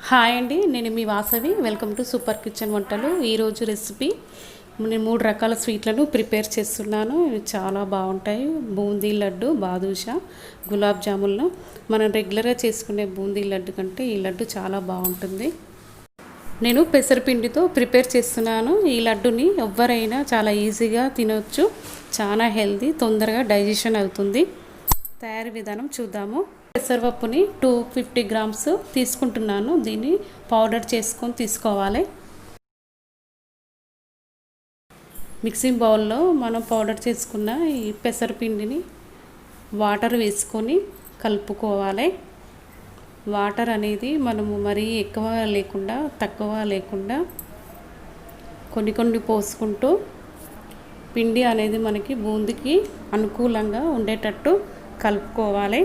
Hi అండి, నేను మీ Vasavi. Welcome to super kitchen వంటలు. ఈరోజు రెసిపీ నేను 3 రకాల స్వీట్లను ప్రిపేర్ చేస్తున్నాను. ఇవి చాలా బాగుంటాయి. బూందీ లడ్డు, బాదుషా, గులాబ్ జామున్లు. మనం రెగ్యులర్గా చేసుకునే బూందీ లడ్డు కంటే ఈ లడ్డు చాలా బాగుంటుంది. నేను పెసరపిండితో ప్రిపేర్ చేస్తున్నాను. ఈ లడ్డుని ఎవరైనా చాలా ఈజీగా తినవచ్చు. చాలా హెల్తీ, తొందరగా డైజెషన్ అవుతుంది. తయారీ విధానం చూద్దాము. పెసరపప్పుని 250 గ్రామ్స్ తీసుకుంటున్నాను. దీన్ని పౌడర్ చేసుకొని తీసుకోవాలి. మిక్సింగ్ బౌల్లో మనం పౌడర్ చేసుకున్న ఈ పెసరపిండిని వాటర్ వేసుకొని కలుపుకోవాలి. వాటర్ అనేది మనము మరీ ఎక్కువ లేకుండా తక్కువ లేకుండా కొన్ని కొన్ని పోసుకుంటూ పిండి అనేది మనకి బూందీకి అనుకూలంగా ఉండేటట్టు కలుపుకోవాలి.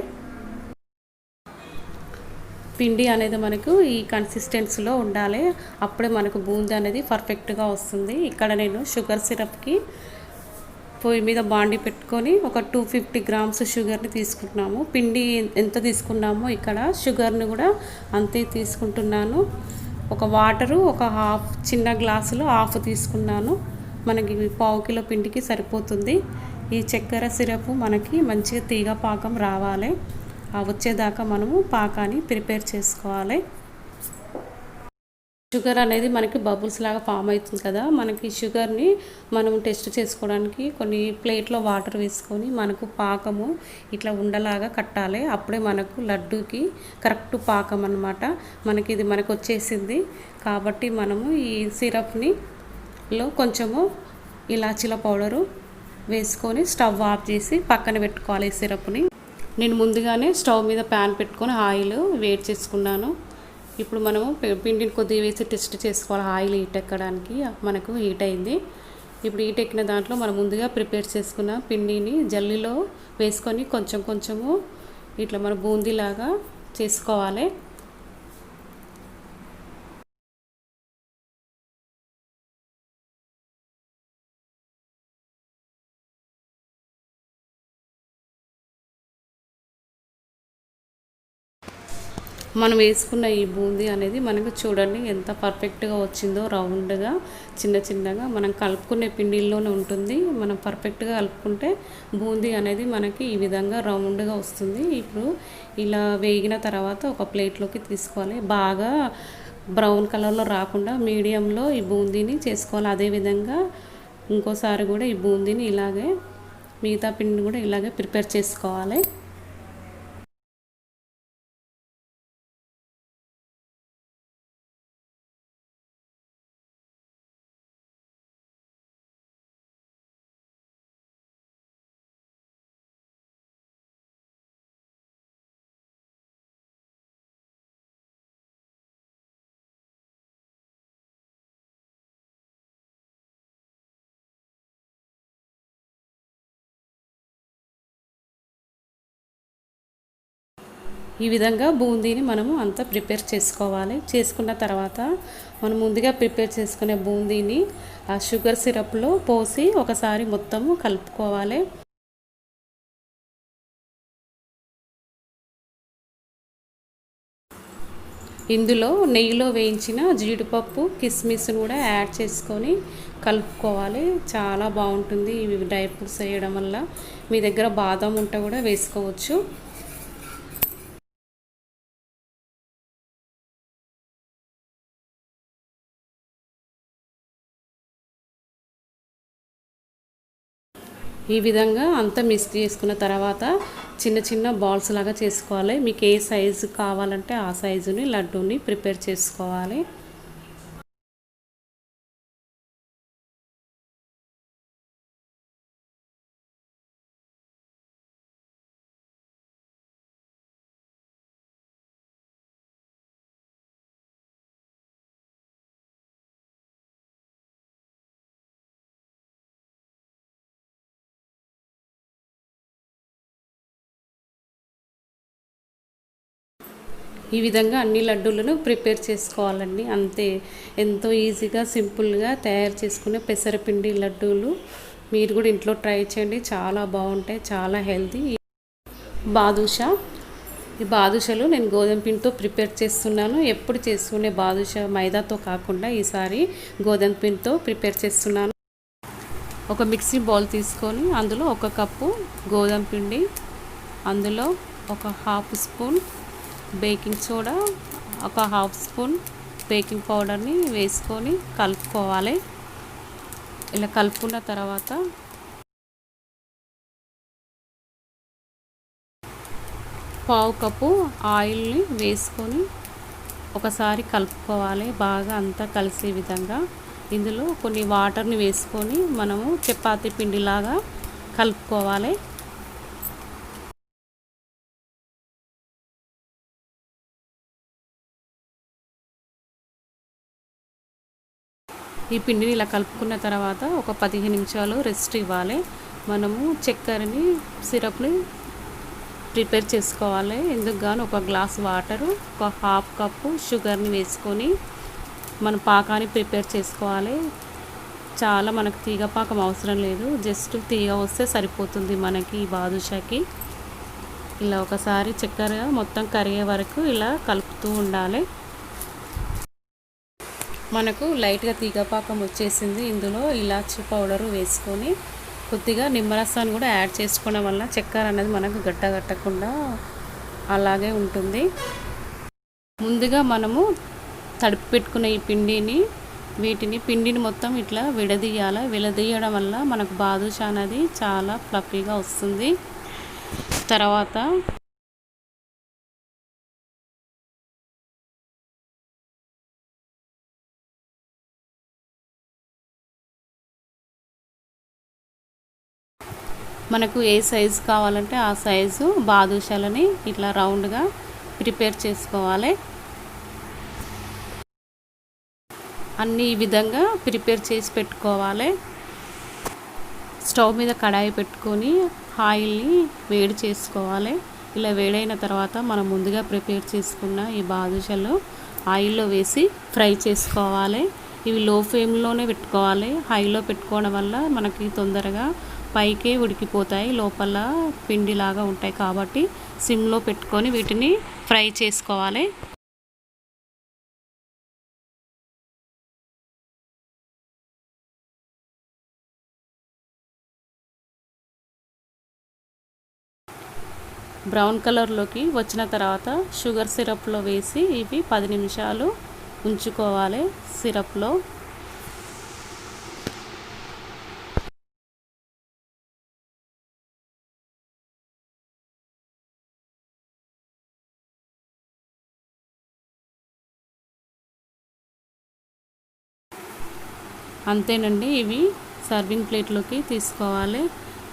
పిండి అనేది మనకు ఈ కన్సిస్టెన్సీలో ఉండాలి. అప్పుడే మనకు బూందీ అనేది పర్ఫెక్ట్గా వస్తుంది. ఇక్కడ నేను షుగర్ సిరప్కి పొయ్యి మీద బాండి పెట్టుకొని ఒక 250 గ్రామ్స్ షుగర్ని తీసుకుంటున్నాము. పిండి ఎంత తీసుకున్నామో ఇక్కడ షుగర్ని కూడా అంతే తీసుకుంటున్నాను. ఒక వాటరు ఒక హాఫ్, చిన్న గ్లాసులో హాఫ్ తీసుకున్నాను. మనకి 1/2 కిలో పిండికి సరిపోతుంది. ఈ చక్కెర సిరప్ మనకి మంచిగా తీగ పాకం రావాలి. వచ్చేదాకా మనము పాకాన్ని ప్రిపేర్ చేసుకోవాలి. షుగర్ అనేది మనకి బబుల్స్ లాగా ఫామ్ అవుతుంది కదా. మనకి షుగర్ని మనం టెస్ట్ చేసుకోవడానికి కొన్ని ప్లేట్లో వాటర్ వేసుకొని మనకు పాకము ఇట్లా ఉండలాగా కట్టాలి. అప్పుడే మనకు లడ్డూకి కరెక్ట్ పాకం అన్నమాట. మనకు వచ్చేసింది కాబట్టి మనము ఈ సిరప్ని కొంచెము ఇలాచీల పౌడరు వేసుకొని స్టవ్ ఆఫ్ చేసి పక్కన పెట్టుకోవాలి. ఈ సిరప్ని నేను ముందుగానే స్టవ్ మీద ప్యాన్ పెట్టుకొని ఆయిల్ వేడి చేసుకున్నాను. ఇప్పుడు మనము పిండిని కొద్దిగా వేసి టెస్ట్ చేసుకోవాలి. ఆయిల్ హీట్ ఎక్కడానికి మనకు హీట్ అయింది. ఇప్పుడు హీట్ ఎక్కిన దాంట్లో మనం ముందుగా ప్రిపేర్ చేసుకున్న పిండిని జల్లీలో వేసుకొని కొంచెం కొంచెము ఇట్లా మన బూందీలాగా చేసుకోవాలి. మనం వేసుకున్న ఈ బూందీ అనేది మనకు చూడండి ఎంత పర్ఫెక్ట్గా వచ్చిందో. రౌండ్గా చిన్న చిన్నగా మనం కలుపుకునే పిండిల్లోనే ఉంటుంది. మనం పర్ఫెక్ట్గా కలుపుకుంటే బూందీ అనేది మనకి ఈ విధంగా రౌండ్గా వస్తుంది. ఇప్పుడు ఇలా వేగిన తర్వాత ఒక ప్లేట్లోకి తీసుకోవాలి. బాగా బ్రౌన్ కలర్లో రాకుండా మీడియంలో ఈ బూందీని చేసుకోవాలి. అదేవిధంగా ఇంకోసారి కూడా ఈ బూందీని ఇలాగే మిగతా పిండిని కూడా ఇలాగే ప్రిపేర్ చేసుకోవాలి. ఈ విధంగా బూందీని మనము అంతా ప్రిపేర్ చేసుకోవాలి. చేసుకున్న తర్వాత మనం ముందుగా ప్రిపేర్ చేసుకునే బూందీని ఆ షుగర్ సిరప్లో పోసి ఒకసారి మొత్తము కలుపుకోవాలి. ఇందులో నెయ్యిలో వేయించిన జీడిపప్పు, కిస్మిస్ను కూడా యాడ్ చేసుకొని కలుపుకోవాలి. చాలా బాగుంటుంది ఇవి డ్రై ఫ్రూట్స్ వేయడం వల్ల. మీ దగ్గర బాదం ఉంటే కూడా వేసుకోవచ్చు. ఈ విధంగా అంతా మిక్స్ చేసుకున్న తర్వాత చిన్న చిన్న బాల్స్ లాగా చేసుకోవాలి. మీకు ఏ సైజు కావాలంటే ఆ సైజుని లడ్డూని ప్రిపేర్ చేసుకోవాలి. ఈ విధంగా అన్ని లడ్డూలను ప్రిపేర్ చేసుకోవాలండి. అంతే, ఎంతో ఈజీగా సింపుల్గా తయారు చేసుకునే పెసరపిండి లడ్డూలు మీరు కూడా ఇంట్లో ట్రై చేయండి. చాలా బాగుంటాయి, చాలా హెల్తీ. బాదుషా ఈ బాదుషాలు నేను గోధుమ పిండితో ప్రిపేర్ చేస్తున్నాను. ఎప్పుడు చేసుకునే బాదుషా మైదాతో కాకుండా ఈసారి గోధుమ పిండితో ప్రిపేర్ చేస్తున్నాను. ఒక మిక్సీ బౌల్ తీసుకొని అందులో 1 కప్పు గోధుమ పిండి, అందులో ఒక హాఫ్ స్పూన్ బేకింగ్ సోడా, ఒక హాఫ్ స్పూన్ బేకింగ్ పౌడర్ని వేసుకొని కలుపుకోవాలి. ఇలా కలుపుకున్న తర్వాత పావు కప్పు ఆయిల్ని వేసుకొని ఒకసారి కలుపుకోవాలి, బాగా అంతా కలిసే విధంగా. ఇందులో కొన్ని వాటర్ని వేసుకొని మనము చపాతీ పిండిలాగా కలుపుకోవాలి. ఈ పిండిని ఇలా కలుపుకున్న తర్వాత ఒక 15 నిమిషాలు రెస్ట్ ఇవ్వాలి. మనము చక్కెరని సిరప్ని ప్రిపేర్ చేసుకోవాలి. ఇందుకు గాను 1 గ్లాస్ వాటరు, ఒక హాఫ్ కప్పు షుగర్ని వేసుకొని మన పాకాన్ని ప్రిపేర్ చేసుకోవాలి. చాలా మనకు తీగ పాకం అవసరం లేదు, జస్ట్ తీగ వస్తే సరిపోతుంది మనకి ఈ బాదుషాకి. ఇలా ఒకసారి చక్కెర మొత్తం కరిగే వరకు ఇలా కలుపుతూ ఉండాలి. మనకు లైట్గా తీగ పాకం వచ్చేసింది. ఇందులో ఇలాచీ పౌడరు వేసుకొని కొద్దిగా నిమ్మరసాన్ని కూడా యాడ్ చేసుకోవడం వల్ల చక్కెర అనేది మనకు గట్టకుండా అలాగే ఉంటుంది. ముందుగా మనము తడిపి పెట్టుకున్న ఈ పిండిని మొత్తం ఇట్లా విడదీయడం వల్ల మనకు బాదుషా అనేది చాలా ఫ్లఫీగా వస్తుంది. తర్వాత మనకు ఏ సైజు కావాలంటే ఆ సైజు బాదుషాలని ఇట్లా రౌండ్గా ప్రిపేర్ చేసుకోవాలి. అన్నీ ఈ విధంగా ప్రిపేర్ చేసి పెట్టుకోవాలి. స్టవ్ మీద కడాయి పెట్టుకొని ఆయిల్ని వేడి చేసుకోవాలి. ఇలా వేడైన తర్వాత మనం ముందుగా ప్రిపేర్ చేసుకున్న ఈ బాదుషాలు ఆయిల్లో వేసి ఫ్రై చేసుకోవాలి. ఇవి లో ఫ్లేమ్లోనే పెట్టుకోవాలి. హైలో పెట్టుకోవడం వల్ల మనకి తొందరగా పైకే ఉడికిపోతాయి, లోపల పిండిలాగా ఉంటాయి. కాబట్టి సిమ్లో పెట్టుకొని వీటిని ఫ్రై చేసుకోవాలి. బ్రౌన్ కలర్లోకి వచ్చిన తర్వాత షుగర్ సిరప్లో వేసి ఇవి 10 నిమిషాలు ఉంచుకోవాలి సిరప్లో. అంతేనండి, ఇవి సర్వింగ్ ప్లేట్లోకి తీసుకోవాలి.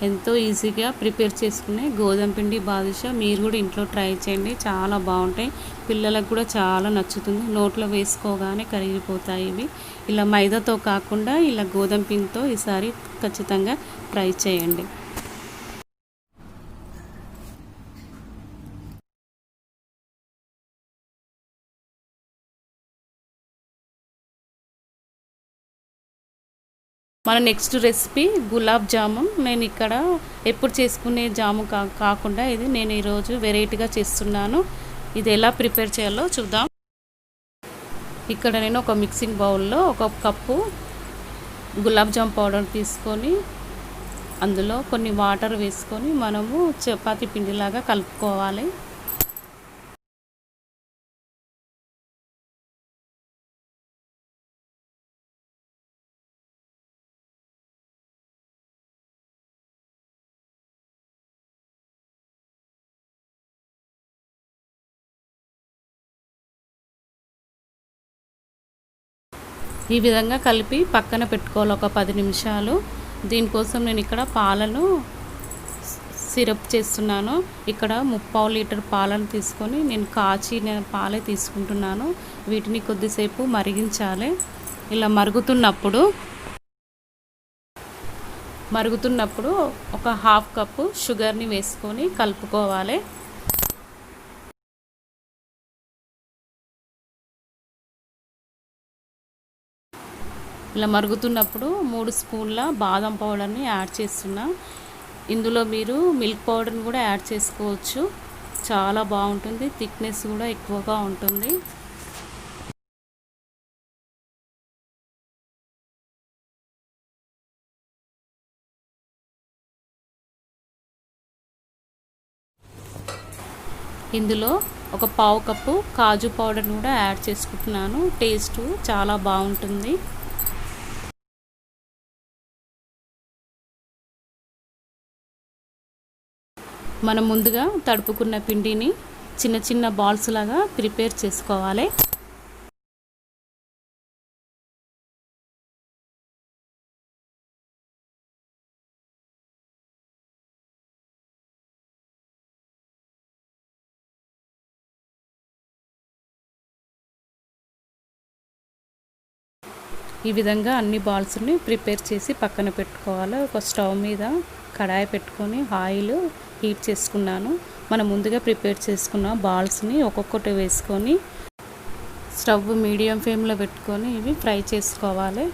ఎంతో ఈజీగా ప్రిపేర్ చేసుకునే గోధుమ పిండి బాదుషా మీరు కూడా ఇంట్లో ట్రై చేయండి, చాలా బాగుంటాయి. పిల్లలకు కూడా చాలా నచ్చుతుంది, నోట్లో వేసుకోగానే కరిగిపోతాయి ఇవి. ఇలా మైదాతో కాకుండా ఇలా గోధుమ పిండితో ఈసారి ఖచ్చితంగా ట్రై చేయండి. మన నెక్స్ట్ రెసిపీ గులాబ్ జామున్. నేను ఇక్కడ ఎప్పుడు చేసుకునే జాము కాకుండా ఇది నేను ఈరోజు వెరైటీగా చేస్తున్నాను. ఇది ఎలా ప్రిపేర్ చేయాలో చూద్దాం. ఇక్కడ నేను ఒక మిక్సింగ్ బౌల్లో 1 కప్పు గులాబ్ జామ్ పౌడర్ తీసుకొని అందులో కొన్ని వాటర్ వేసుకొని మనము చపాతీ పిండిలాగా కలుపుకోవాలి. ఈ విధంగా కలిపి పక్కన పెట్టుకోవాలి ఒక 10 నిమిషాలు. దీనికోసం నేను ఇక్కడ పాలను సిరప్ చేస్తున్నాను. ఇక్కడ 3/4 లీటర్ పాలను తీసుకొని నేను కాచిన పాలే తీసుకుంటున్నాను. వీటిని కొద్దిసేపు మరిగించాలి. ఇలా మరుగుతున్నప్పుడు ఒక హాఫ్ కప్పు షుగర్ని వేసుకొని కలుపుకోవాలి. ఇలా మరుగుతున్నప్పుడు 3 స్పూన్ల బాదం పౌడర్ని యాడ్ చేస్తున్నా. ఇందులో మీరు మిల్క్ పౌడర్ని కూడా యాడ్ చేసుకోవచ్చు, చాలా బాగుంటుంది, థిక్నెస్ కూడా ఎక్కువగా ఉంటుంది. ఇందులో ఒక పావు కప్పు కాజు పౌడర్ కూడా యాడ్ చేసుకుంటున్నాను. టేస్ట్ చాలా బాగుంటుంది. మనం ముందుగా తడుపుకున్న పిండిని చిన్న చిన్న బాల్స్ లాగా ప్రిపేర్ చేసుకోవాలి. ఈ విధంగా అన్ని బాల్స్ని ప్రిపేర్ చేసి పక్కన పెట్టుకోవాలి. ఒక స్టవ్ మీద కడాయి పెట్టుకొని ఆయిల్ హీట్ చేసుకున్నాను. మనం ముందుగా ప్రిపేర్ చేసుకున్న బాల్స్ని ఒక్కొక్కటి వేసుకొని స్టవ్ మీడియం ఫ్లేమ్లో పెట్టుకొని ఇవి ఫ్రై చేసుకోవాలి.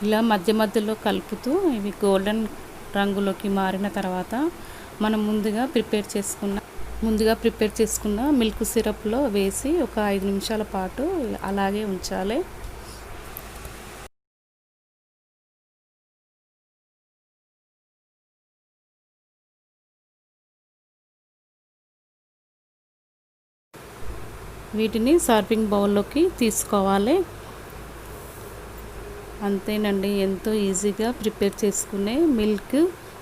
ఇలా మధ్య మధ్యలో కలుపుతూ ఇవి గోల్డెన్ రంగులోకి మారిన తర్వాత మనం ముందుగా ప్రిపేర్ చేసుకున్న మిల్క్ సిరప్లో వేసి ఒక 5 నిమిషాల పాటు అలాగే ఉంచాలి. వీటిని సర్వింగ్ బౌల్లోకి తీసుకోవాలి. అంతేనండి, ఎంతో ఈజీగా ప్రిపేర్ చేసుకునే మిల్క్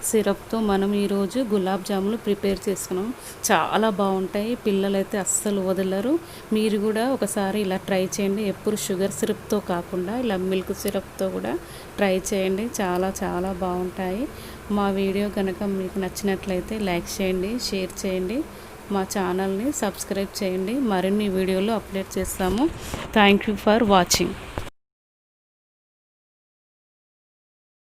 సిరప్తో మనం ఈరోజు గులాబ్ జాములు ప్రిపేర్ చేసుకున్నాం. చాలా బాగుంటాయి, పిల్లలైతే అస్సలు వదలరు. మీరు కూడా ఒకసారి ఇలా ట్రై చేయండి. ఎప్పుడు షుగర్ సిరప్తో కాకుండా ఇలా మిల్క్ సిరప్తో కూడా ట్రై చేయండి. చాలా చాలా బాగుంటాయి. మా వీడియో కనుక మీకు నచ్చినట్లయితే లైక్ చేయండి, షేర్ చేయండి, మా ఛానల్ని సబ్స్క్రైబ్ చేయండి. మరిన్ని వీడియోలు అప్లోడ్ చేస్తాము. Thank you for watching.